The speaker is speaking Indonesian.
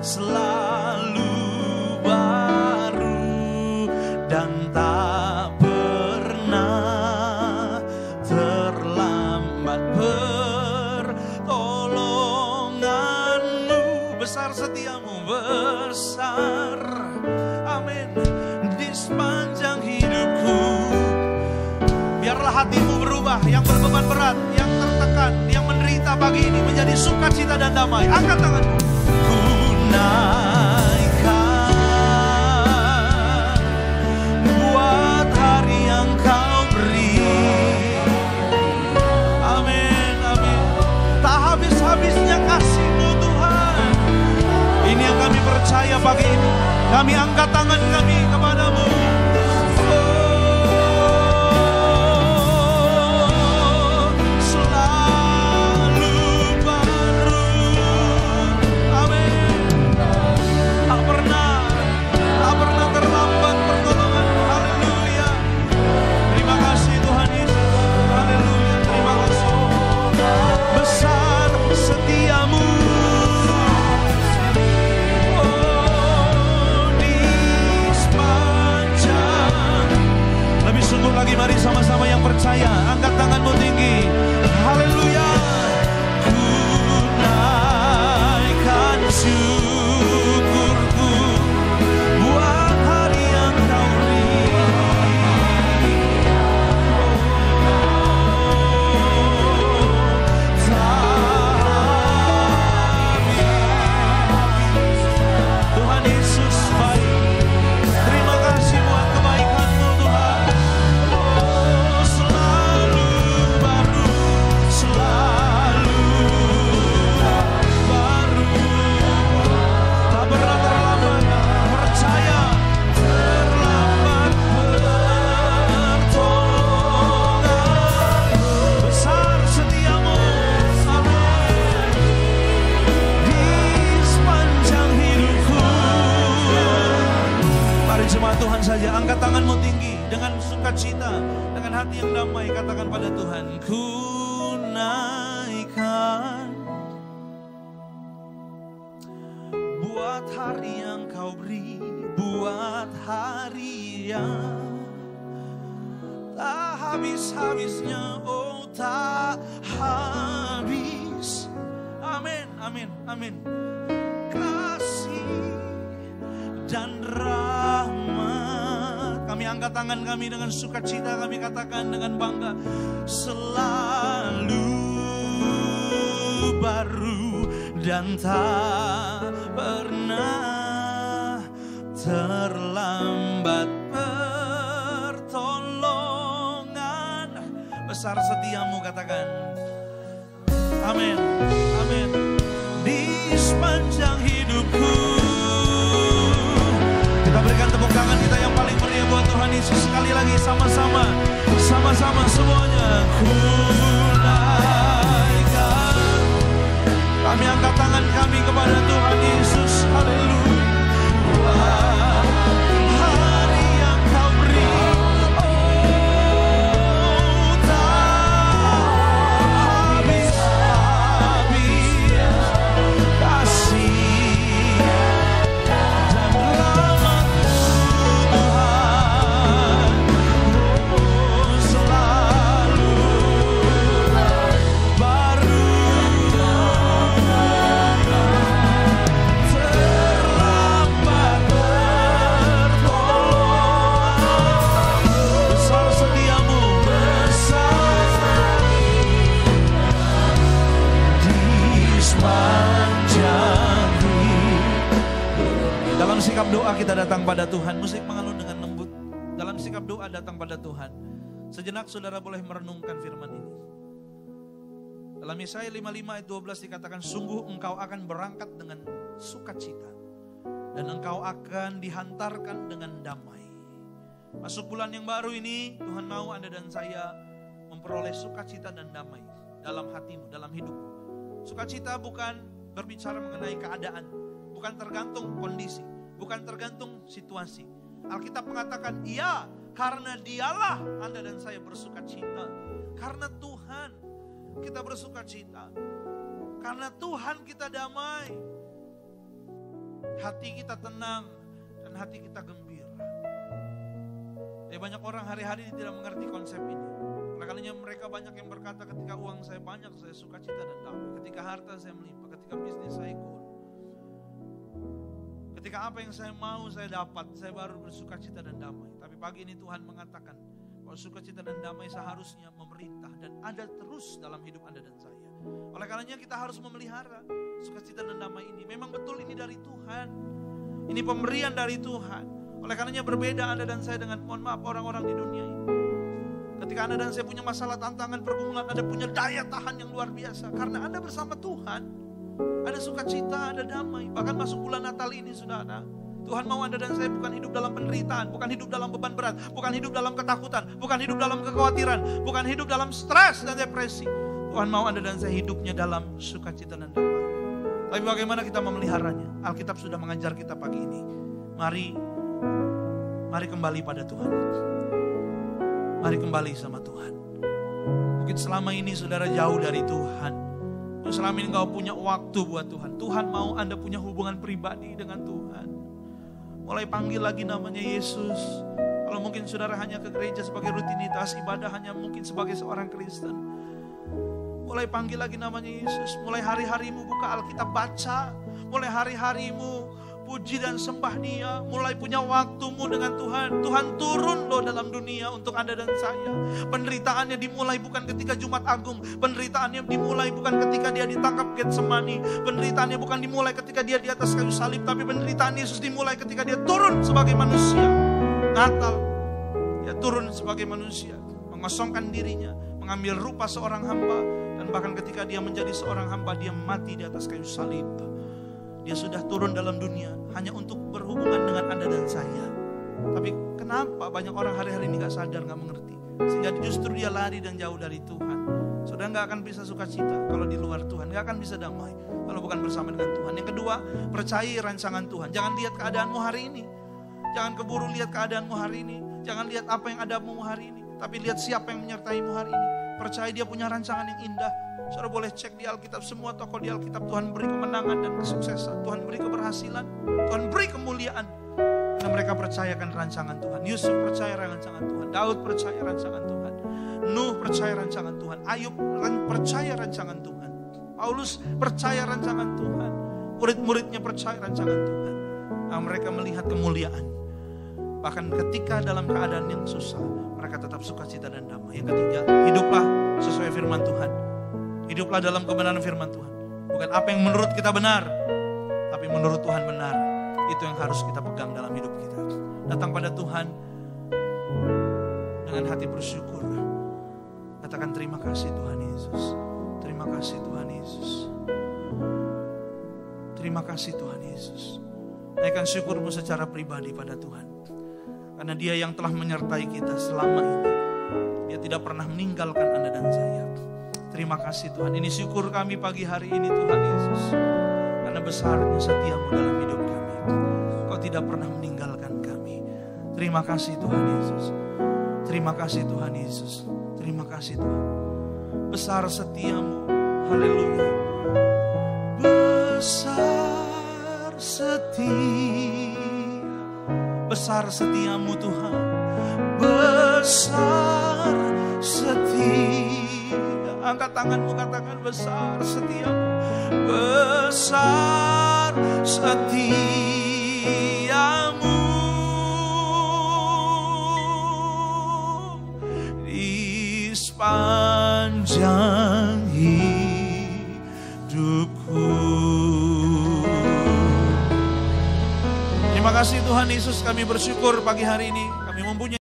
selalu baru dan tak pernah terlambat. Pertolonganmu besar, setiamu besar, amin, di sepanjang hidupku. Biarlah hatimu berubah, yang berbeban berat, yang tertekan, yang menderita pagi ini menjadi sukacita dan damai. Angkat tanganmu. Ku naikkan buat hari yang kau beri. Amin, amin. Tak habis-habisnya kasih-Mu Tuhan. Ini yang kami percaya pagi ini. Kami angkat tangan kami kepadamu. Lagi mari sama-sama yang percaya, angkat tanganmu tinggi. Haleluya. Ku naikkan syukurku buat hari yang kau beri. Tuhan Yesus baik. Terima kasih buat kebaikan-Mu Tuhan. Tuhan saja, angkat tanganmu tinggi dengan sukacita, dengan hati yang damai, katakan pada Tuhan, ku naikkan buat hari yang kau beri, buat hari yang tak habis-habisnya, oh tak habis. Amin, amin, amin. Kasih dan rahmat. Kami angkat tangan kami dengan sukacita, kami katakan dengan bangga, selalu baru dan tak pernah terlambat. Pertolongan besar setiamu, katakan amin, amin, di sepanjang hidupku. Kita berikan tepuk tangan kita yang paling meriah buat Tuhan Yesus. Sekali lagi sama-sama, sama-sama semuanya. Ku naikkan, kami angkat tangan kami kepada Tuhan Yesus. Haleluya. Hari yang kau beri, oh tak habis-habis kasih dan rahmat-Mu Tuhan, oh selalu baru terlambat pertolongan. Besar setiamu, besar di sepanjang hidup. Dalam sikap doa kita datang pada Tuhan. Musik mengalun dengan lembut. Dalam sikap doa datang pada Tuhan. Sejenak saudara boleh merenungkan firman ini. Dalam Yesaya 55 ayat 12 dikatakan, sungguh engkau akan berangkat dengan sukacita dan engkau akan dihantarkan dengan damai. Masuk bulan yang baru ini, Tuhan mau Anda dan saya memperoleh sukacita dan damai dalam hatimu, dalam hidupmu. Sukacita bukan berbicara mengenai keadaan, bukan tergantung kondisi, bukan tergantung situasi. Alkitab mengatakan, iya, karena Dialah Anda dan saya bersukacita. Karena Tuhan kita bersukacita. Karena Tuhan kita damai. hati kita tenang, dan hati kita gembira. Banyak orang hari-hari tidak mengerti konsep ini. Oleh karenanya mereka banyak yang berkata, ketika uang saya banyak, saya sukacita dan damai. Ketika harta saya melimpah, ketika bisnis saya cool. Ketika apa yang saya mau saya dapat, saya baru bersukacita dan damai. Tapi pagi ini Tuhan mengatakan bahwa sukacita dan damai seharusnya memerintah dan ada terus dalam hidup Anda dan saya. Oleh karenanya kita harus memelihara sukacita dan damai ini. Memang betul ini dari Tuhan. Ini pemberian dari Tuhan. Oleh karenanya berbeda Anda dan saya dengan, mohon maaf, orang-orang di dunia ini. Ketika Anda dan saya punya masalah, tantangan, pergumulan, Anda punya daya tahan yang luar biasa. Karena Anda bersama Tuhan. Ada sukacita, ada damai. Bahkan masuk bulan Natal ini sudah ada. Tuhan mau Anda dan saya bukan hidup dalam penderitaan, bukan hidup dalam beban berat, bukan hidup dalam ketakutan, bukan hidup dalam kekhawatiran, bukan hidup dalam stres dan depresi. Tuhan mau Anda dan saya hidupnya dalam sukacita dan damai. Tapi bagaimana kita memeliharanya? Alkitab sudah mengajar kita pagi ini. Mari kembali pada Tuhan. Mari kembali sama Tuhan. Mungkin selama ini saudara jauh dari Tuhan. Selama ini engkau punya waktu buat Tuhan. Tuhan mau Anda punya hubungan pribadi dengan Tuhan. Mulai panggil lagi namanya Yesus. Kalau mungkin saudara hanya ke gereja sebagai rutinitas, ibadah hanya mungkin sebagai seorang Kristen. Mulai panggil lagi namanya Yesus. Mulai hari-harimu buka Alkitab, baca. Mulai hari-harimu puji dan sembah Dia. Mulai punya waktumu dengan Tuhan. Tuhan turun loh dalam dunia untuk Anda dan saya. Penderitaannya dimulai bukan ketika Jumat Agung. Penderitaannya dimulai bukan ketika Dia ditangkap Getsemani. Penderitaannya bukan dimulai ketika Dia di atas kayu salib. Tapi penderitaan Yesus dimulai ketika Dia turun sebagai manusia. Natal, Dia turun sebagai manusia, mengosongkan dirinya, mengambil rupa seorang hamba. Dan bahkan ketika Dia menjadi seorang hamba, Dia mati di atas kayu salib. Dia sudah turun dalam dunia hanya untuk berhubungan dengan Anda dan saya. Tapi kenapa banyak orang hari-hari ini gak sadar, gak mengerti. Sehingga justru dia lari dan jauh dari Tuhan. Saudara gak akan bisa sukacita kalau di luar Tuhan. Gak akan bisa damai kalau bukan bersama dengan Tuhan. Yang kedua, percayai rancangan Tuhan. Jangan lihat keadaanmu hari ini. Jangan keburu lihat keadaanmu hari ini. Jangan lihat apa yang adamu hari ini. Tapi lihat siapa yang menyertaimu hari ini. Percaya Dia punya rancangan yang indah. Saudara boleh cek di Alkitab, semua tokoh di Alkitab Tuhan beri kemenangan dan kesuksesan. Tuhan beri keberhasilan, Tuhan beri kemuliaan. Karena mereka percayakan rancangan Tuhan. Yusuf percaya rancangan Tuhan, Daud percaya rancangan Tuhan, Nuh percaya rancangan Tuhan, Ayub percaya rancangan Tuhan, Paulus percaya rancangan Tuhan, murid-muridnya percaya rancangan Tuhan. Nah, mereka melihat kemuliaan. Bahkan ketika dalam keadaan yang susah, mereka tetap sukacita dan damai. Yang ketiga, hiduplah sesuai firman Tuhan. Hiduplah dalam kebenaran firman Tuhan. Bukan apa yang menurut kita benar, tapi menurut Tuhan benar. Itu yang harus kita pegang dalam hidup kita. Datang pada Tuhan dengan hati bersyukur. Katakan terima kasih Tuhan Yesus. Terima kasih Tuhan Yesus. Terima kasih Tuhan Yesus. Naikkan syukurmu secara pribadi pada Tuhan. Karena Dia yang telah menyertai kita selama ini. Dia tidak pernah meninggalkan Anda dan saya. Terima kasih Tuhan. Ini syukur kami pagi hari ini Tuhan Yesus. Karena besarnya setiamu dalam hidup kami. Kau tidak pernah meninggalkan kami. Terima kasih Tuhan Yesus. Terima kasih Tuhan Yesus. Terima kasih Tuhan. Besar setiamu. Haleluya. Besar setia. Besar setiamu Tuhan. Besar setia. Angkat tanganmu, katakan besar setiamu. Besar setiamu di sepanjang hidupku. Terima kasih Tuhan Yesus, kami bersyukur pagi hari ini kami mempunyai